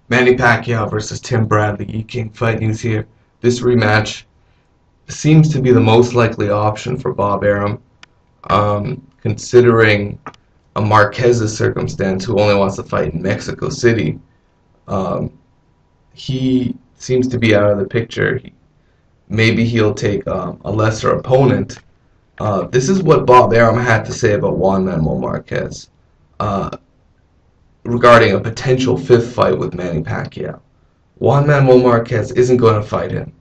Manny Pacquiao versus Tim Bradley, E-King Fight News here. This rematch seems to be the most likely option for Bob Arum, considering a Marquez's circumstance who only wants to fight in Mexico City. Um, he seems to be out of the picture. Maybe he'll take a lesser opponent. This is what Bob Arum had to say about Juan Manuel Marquez uh, regarding a potential fifth fight with Manny Pacquiao. Juan Manuel Marquez isn't going to fight him.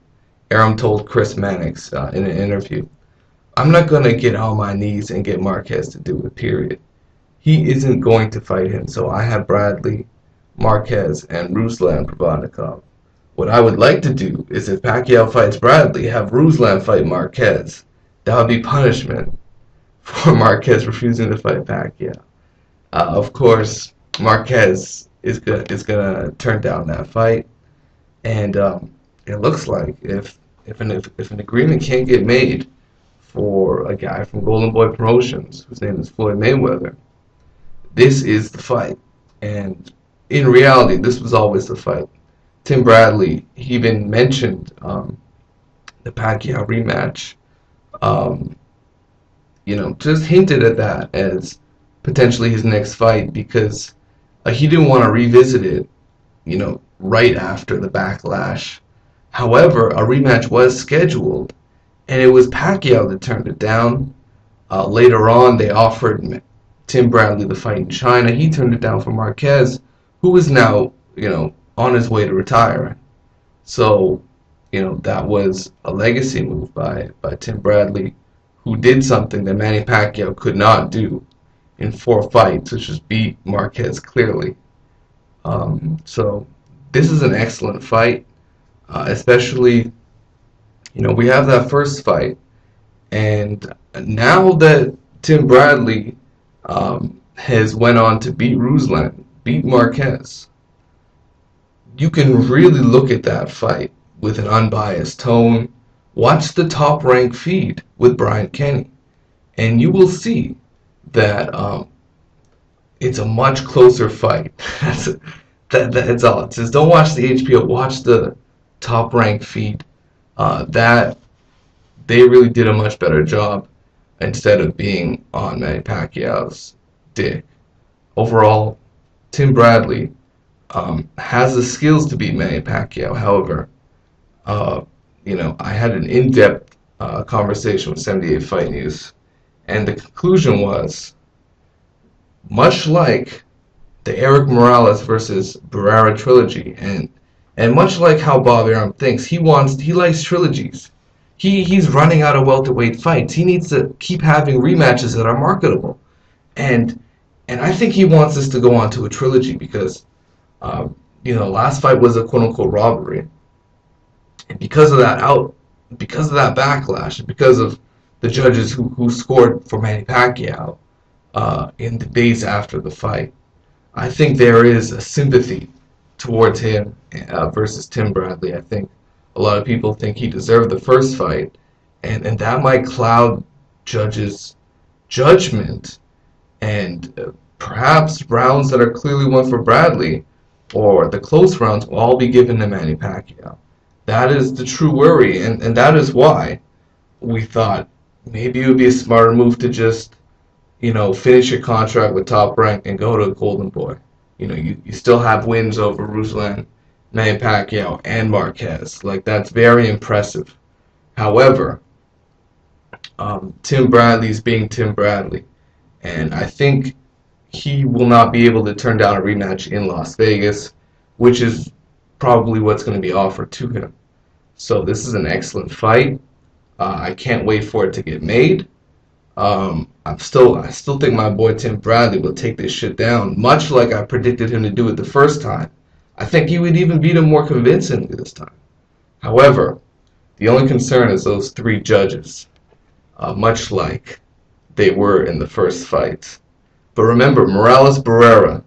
Arum told Chris Mannix in an interview, "I'm not going to get on my knees and get Marquez to do it, period. He isn't going to fight him, so I have Bradley, Marquez, and Ruslan Provodnikov. What I would like to do is if Pacquiao fights Bradley, have Ruslan fight Marquez. That would be punishment for Marquez refusing to fight Pacquiao." Of course, Marquez is gonna turn down that fight, and it looks like if an agreement can't get made for a guy from Golden Boy Promotions whose name is Floyd Mayweather, this is the fight. And in reality, this was always the fight. Tim Bradley, he even mentioned the Pacquiao rematch. Um, just hinted at that as potentially his next fight because he didn't want to revisit it, right after the backlash. However, a rematch was scheduled, and it was Pacquiao that turned it down. Later on, they offered Tim Bradley the fight in China. He turned it down for Marquez, who is now, on his way to retire. So, that was a legacy move by Tim Bradley, who did something that Manny Pacquiao could not do in 4 fights, which was beat Marquez clearly. So this is an excellent fight, especially, we have that first fight, and now that Tim Bradley has went on to beat Ruslan, beat Marquez, you can really look at that fight with an unbiased tone. Watch the Top Rank feed with Brian Kenny, and you will see that it's a much closer fight. That's all it says. Don't watch the HBO. Watch the Top Rank feed. That they really did a much better job instead of being on Manny Pacquiao's dick. Overall, Tim Bradley has the skills to beat Manny Pacquiao. However, I had an in-depth conversation with 78 Fight News, and the conclusion was, much like the Eric Morales versus Barrera trilogy, and much like how Bob Arum thinks, he likes trilogies. He's running out of welterweight fights. He needs to keep having rematches that are marketable, and I think he wants this to go on to a trilogy because, last fight was a quote-unquote robbery, and because of that backlash, and because of the judges who scored for Manny Pacquiao in the days after the fight, I think there is a sympathy towards him versus Tim Bradley. I think a lot of people think he deserved the first fight, and that might cloud judges' judgment, and perhaps rounds that are clearly won for Bradley, or the close rounds, will all be given to Manny Pacquiao. That is the true worry, and that is why we thought maybe it would be a smarter move to just, finish your contract with Top Rank and go to Golden Boy. You still have wins over Ruslan, Manny Pacquiao, and Marquez. That's very impressive. However, Tim Bradley's being Tim Bradley, and I think he will not be able to turn down a rematch in Las Vegas, which is probably what's going to be offered to him. So this is an excellent fight. I can't wait for it to get made. I still think my boy Tim Bradley will take this shit down, much like I predicted him to do it the first time. I think he would even beat him more convincingly this time. However, the only concern is those 3 judges, much like they were in the first fight. But remember, Morales-Barrera,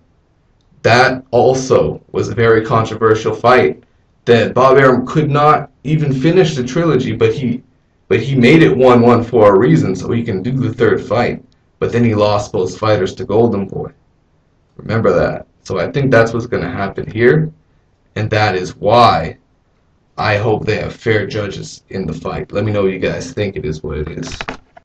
that also was a very controversial fight that Bob Arum could not even finish the trilogy, but he made it 1-1 for a reason, so he can do the 3rd fight. But then he lost both fighters to Golden Boy. Remember that. So I think that's what's going to happen here. and that is why I hope they have fair judges in the fight. Let me know what you guys think. It is what it is.